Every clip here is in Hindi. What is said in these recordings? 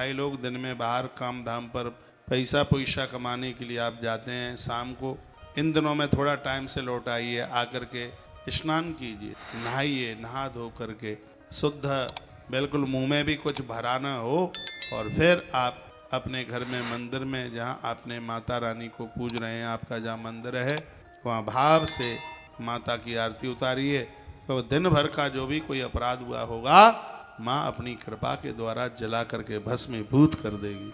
भाई लोग दिन में बाहर काम धाम पर पैसा पैसा कमाने के लिए आप जाते हैं, शाम को इन दिनों में थोड़ा टाइम से लौट आइए, आकर के स्नान कीजिए, नहाइए, नहा धो करके शुद्ध, बिल्कुल मुंह में भी कुछ भरा ना हो, और फिर आप अपने घर में मंदिर में जहाँ आपने माता रानी को पूज रहे हैं, आपका जहाँ मंदिर है वहाँ भाव से माता की आरती उतारिए। तो दिन भर का जो भी कोई अपराध हुआ होगा माँ अपनी कृपा के द्वारा जला करके भस्मीभूत कर देगी।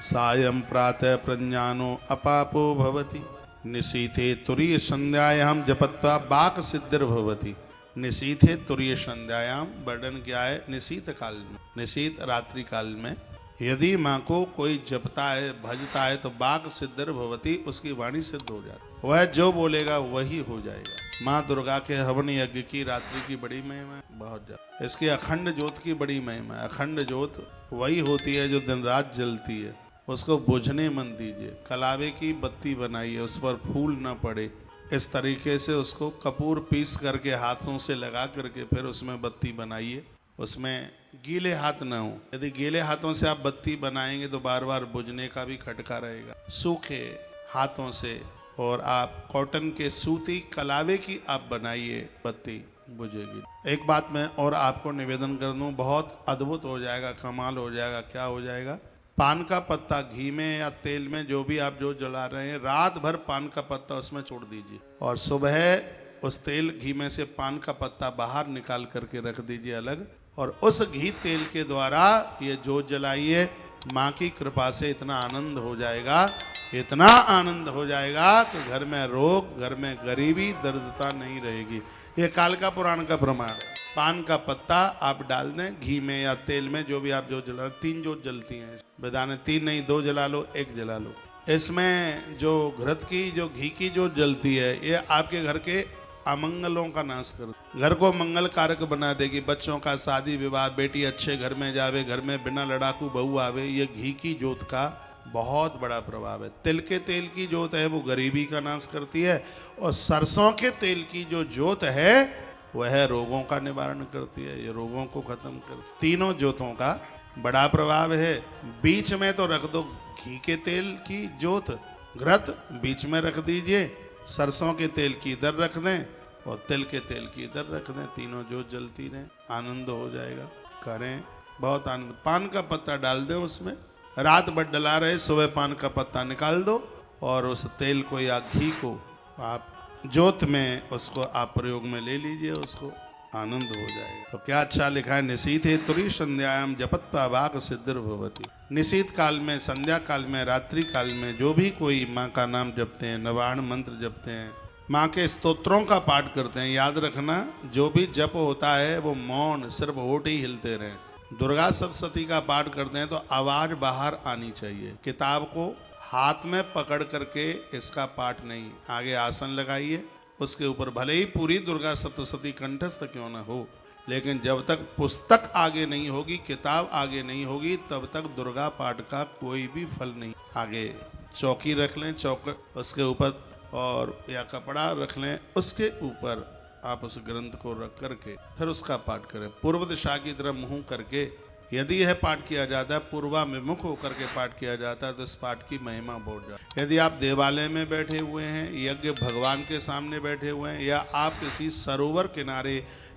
सायं प्रातः प्रज्ञानो अपापो भवति, निशीथे तुरीय संध्यायाम जपत्वा बाक सिद्धिर्भवति। निशीथे तुरीय संध्यायाम वर्णन क्या है? निशीत काल में, निशीत रात्रि काल में यदि माँ को कोई जपता है, भजता है तो बाक सिद्धिर्भवति, उसकी वाणी सिद्ध हो जाती, वह जो बोलेगा वही हो जाएगा। माँ दुर्गा के हवन यज्ञ की रात्रि की बड़ी महिमा है, बहुत ज्यादा। इसकी अखंड ज्योत की बड़ी महिमा है। अखंड ज्योत वही होती है जो दिन रात जलती है, उसको बुझने मन दीजिए। कलावे की बत्ती बनाइए, उस पर फूल न पड़े, इस तरीके से उसको कपूर पीस करके हाथों से लगा करके फिर उसमें बत्ती बनाइए। उसमें गीले हाथ न हो, यदि गीले हाथों से आप बत्ती बनाएंगे तो बार बार बुझने का भी खटका रहेगा। सूखे हाथों से और आप कॉटन के सूती कलावे की आप बनाइए, बत्ती बुझेगी। एक बात मैं और आपको निवेदन कर दूं, बहुत अद्भुत हो जाएगा, कमाल हो जाएगा। क्या हो जाएगा? पान का पत्ता घी में या तेल में जो भी आप जो जला रहे हैं, रात भर पान का पत्ता उसमें छोड़ दीजिए और सुबह उस तेल घी में से पान का पत्ता बाहर निकाल करके रख दीजिए अलग, और उस घी तेल के द्वारा ये जोत जलाइए। माँ की कृपा से इतना आनंद हो जाएगा, इतना आनंद हो जाएगा कि घर में रोग, घर में गरीबी, दरिद्रता नहीं रहेगी। ये कालिका पुराण का प्रमाण है। पान का पत्ता आप डाल दें घी में या तेल में, जो भी आप जो जला, 3 जोत जलती हैं बेदाने, 3 नहीं 2 जला लो, 1 जला लो। इसमें जो घृत की जो घी की जो जलती है, ये आपके घर के अमंगलों का नाश कर, घर को मंगल कारक बना देगी। बच्चों का शादी विवाह, बेटी अच्छे घर में जावे, घर में बिना लड़ाकू बहू आवे, ये घी की जोत का बहुत बड़ा प्रभाव है। तिल के तेल की जोत है वो गरीबी का नाश करती है, और सरसों के तेल की जो जोत है वह रोगों का निवारण करती है, ये रोगों को खत्म कर। तीनों जोतों का बड़ा प्रभाव है। बीच में तो रख दो घी के तेल की जोत, घृत बीच में रख दीजिए, सरसों के तेल की इधर रख दें और तिल के तेल की इधर रख दें, तीनों जोत जलती रहें, आनंद हो जाएगा। करें, बहुत आनंद। पान का पत्ता डाल दें उसमें, रात भर डला रहे, सुबह पान का पत्ता निकाल दो और उस तेल को या घी को आप जोत में उसको आप प्रयोग में ले लीजिए, उसको आनंद हो जाएगा। तो क्या अच्छा लिखा है? निशीथे तुरी संध्यायाम जपत्वा बाक सिद्धिर्भवति। निशीत काल में, संध्या काल में, रात्रि काल में जो भी कोई माँ का नाम जपते हैं, नवाण मंत्र जपते हैं, माँ के स्तोत्रों का पाठ करते हैं, याद रखना जो भी जप होता है वो मौन, सिर्फ होठ ही हिलते रहें। दुर्गा सप्तशती का पाठ करते हैं तो आवाज बाहर आनी चाहिए। किताब को हाथ में पकड़ करके इसका पाठ नहीं, आगे आसन लगाइए, उसके ऊपर भले ही पूरी दुर्गा सप्तशती कंठस्थ क्यों न हो, लेकिन जब तक पुस्तक आगे नहीं होगी, किताब आगे नहीं होगी, तब तक दुर्गा पाठ का कोई भी फल नहीं। आगे चौकी रख लें, चौक उसके ऊपर, और या कपड़ा रख लें, उसके ऊपर आप उस ग्रंथ को रख करके फिर उसका पाठ करें। पूर्व दिशा की तरफ मुंह करके यदि यह पाठ किया जाता है, पूर्वाभिमुख होकर के पाठ किया जाता है, तो इस पाठ की महिमा बहुत जाती है। यदि आप देवालय में बैठे हुए हैं, यज्ञ भगवान के सामने बैठे हुए हैं, या आप किसी सरोवर किनारे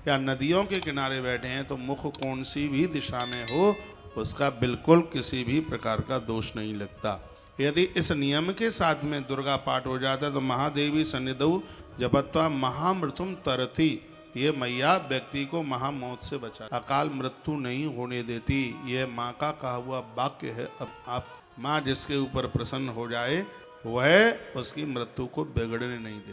या नदियों के किनारे बैठे हैं, तो मुख कौन सी भी दिशा में हो उसका बिल्कुल किसी भी प्रकार का दोष नहीं लगता। यदि इस नियम के साथ में दुर्गा पाठ हो जाता है तो महादेवी सन्निधौ जपत्वा महामृत्युम तरति, ये मैया व्यक्ति को महामौत से बचा, अकाल मृत्यु नहीं होने देती। ये माँ का कहा हुआ वाक्य है। अब आप माँ जिसके ऊपर प्रसन्न हो जाए वह उसकी मृत्यु को बिगड़ने नहीं देती।